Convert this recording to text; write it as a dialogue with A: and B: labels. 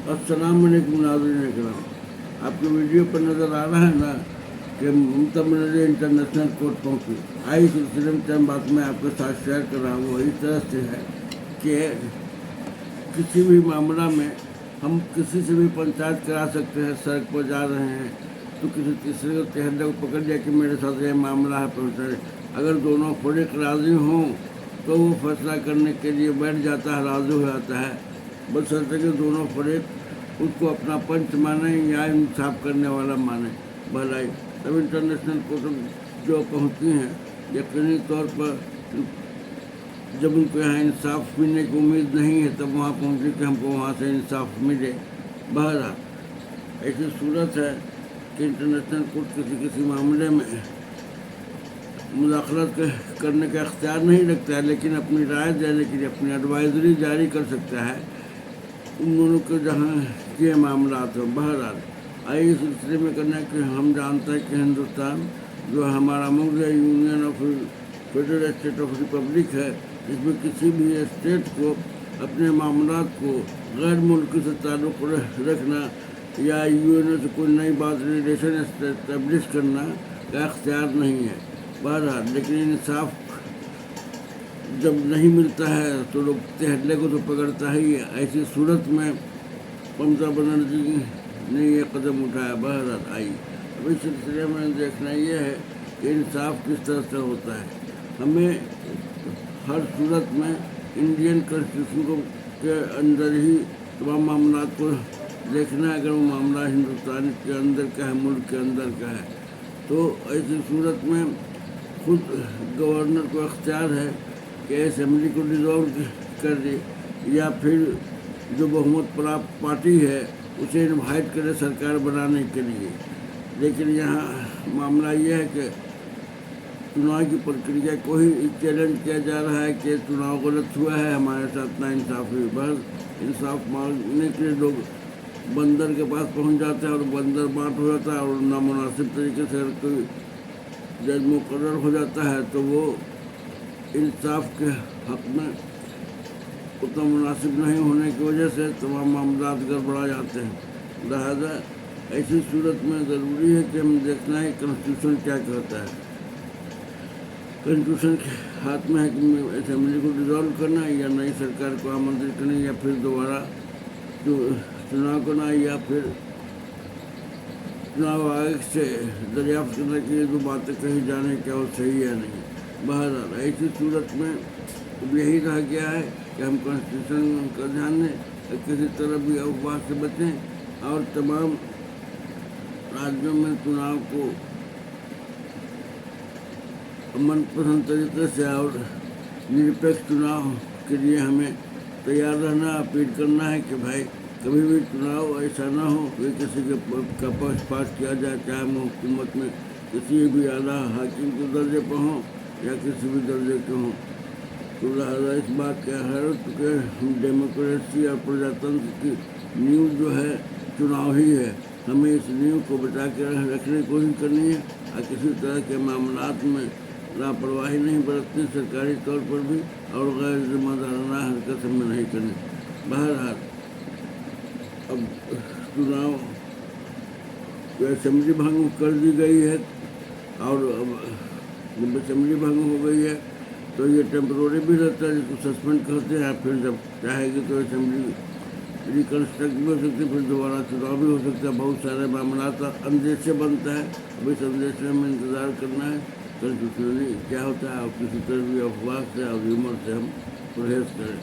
A: अस्सलाम वालेकुम नाज़रीन इकराम, आपके वीडियो पर नज़र आ रहा है ना कि ममता बनर्जी इंटरनेशनल कोर्ट पहुँची। आई सिलसिले में चंद बात मैं आपके साथ शेयर कर रहा हूँ। वही तरह से है कि किसी भी मामला में हम किसी से भी पंचायत करा सकते हैं। सड़क पर जा रहे हैं तो किसी तीसरे को टहलने को पकड़ लिया कि मेरे साथ ये मामला है पंचायत, अगर दोनों फरीक राज़ी हों तो वो फैसला करने के लिए बैठ जाता है, राज़ी हो जाता है, बशर्ते कि दोनों फरीक उसको अपना पंच माने या इंसाफ करने वाला माने। भलाई तब इंटरनेशनल कोर्ट जो पहुँचती हैं, यकीनी तौर पर जब उनको यहाँ इंसाफ मिलने की उम्मीद नहीं है तब वहाँ पहुँची कि हमको वहाँ से इंसाफ मिले। बहरहाल ऐसी सूरत है कि इंटरनेशनल कोर्ट किसी मामले में मुदाखलत करने का अख्तियार नहीं रखता है, लेकिन अपनी राय देने के लिए अपनी एडवाइजरी जारी कर सकता है उन दोनों के जहाँ ये मामला हो। बहरहाल आइए इस सिलसिले में करना है कि हम जानते हैं कि हिंदुस्तान जो हमारा मुल्क है, union of federal state of Republic है, इसमें किसी भी स्टेट को अपने मामला को गैर मुल्क से ताल्लुक़ रखना या यूएन से कोई नई बात रिलेशन इस्टेब्लिश करना का अख्तियार नहीं है। बहरहाल लेकिन इंसाफ जब नहीं मिलता है तो लोग टहलने को तो पकड़ता ही है। ऐसी सूरत में ममता बनर्जी ने ये कदम उठाया। बहरहाल आई अब इस सिलसिले में देखना ये है कि इंसाफ किस तरह से होता है। हमें हर सूरत में इंडियन कॉन्स्टिट्यूशन के अंदर ही तमाम मामला को देखना है। अगर वो मामला हिंदुस्तान के अंदर का है, मुल्क के अंदर का है, तो ऐसी सूरत में खुद गवर्नर को अख्तियार है कि असेंबली को डिज़ोल्व कर दे या फिर जो बहुमत प्राप्त पार्टी है उसे इनवाइट करे सरकार बनाने के लिए। लेकिन यहाँ मामला ये है कि चुनाव की प्रक्रिया को ही चैलेंज किया जा रहा है कि चुनाव गलत हुआ है, हमारे साथ नाइंसाफ़ी। बस इंसाफ मांगने के लिए लोग बंदर के पास पहुंच जाते हैं और बंदर बांट हो जाता है, और नामुनासिब तरीके से अगर कोई जज मुकर्रर हो जाता है तो वो इंसाफ के हक़ में उतना मुनासिब नहीं होने की वजह से तमाम मामला गड़बड़ा जाते हैं। लिहाजा ऐसी सूरत में ज़रूरी है कि हम देखना है कॉन्स्टिट्यूशन क्या कहता है। कॉन्स्टिट्यूशन के हाथ में है कि असेंबली को डिज़ोल्व करना है या नई सरकार को आमंत्रित करना या फिर दोबारा चुनाव करना या फिर चुनाव आयोग से दरियाफ्त करने की जो बातें कही जाने क्या वो सही है नहीं। बहरहाल ऐसी सूरत में अब यही रह गया है कि हम कॉन्स्टिट्यूशन का ध्यान दें, किसी तरह भी अफवाह से बचें और तमाम राज्यों में चुनाव को मनपसंद तरीके से और निरपेक्ष चुनाव के लिए हमें तैयार रहना, अपील करना है कि भाई कभी भी चुनाव ऐसा ना हो कि किसी के पक्षपात किया जाए, चाहे वो हुकूमत में किसी भी आला हाकिम के दर्जे पर हों या किसी भी दर्जे के हों। तो लिहाजा इस बात का हैरत कि डेमोक्रेसी और प्रजातंत्र की नींव जो है चुनाव ही है। हमें इस नींव को बचा के रखने की कोशिश करनी है और किसी तरह के मामलात में लापरवाही नहीं बरतनी, सरकारी तौर पर भी, और गैर जिम्मेदाराना हरकत हमें नहीं करनी। बहरहाल अब चुनाव असेंबली भंग कर दी गई है और अब जब असेंबली भंग हो गई है तो ये टेम्परोरी भी रहता है, जिसको सस्पेंड करते हैं। फिर जब चाहेगी तो असेंबली रिकन्स्ट्रक्ट भी हो सकती है, फिर दोबारा चुनाव भी हो सकता है। बहुत सारे मामला का अंदेशे बनता है। अब इस अंदेशे में इंतज़ार करना है कॉन्स्टिट्यूशनली क्या होता है और किसी तरह भी अफवाह से और र्यूमर से हम परहेज़ करें।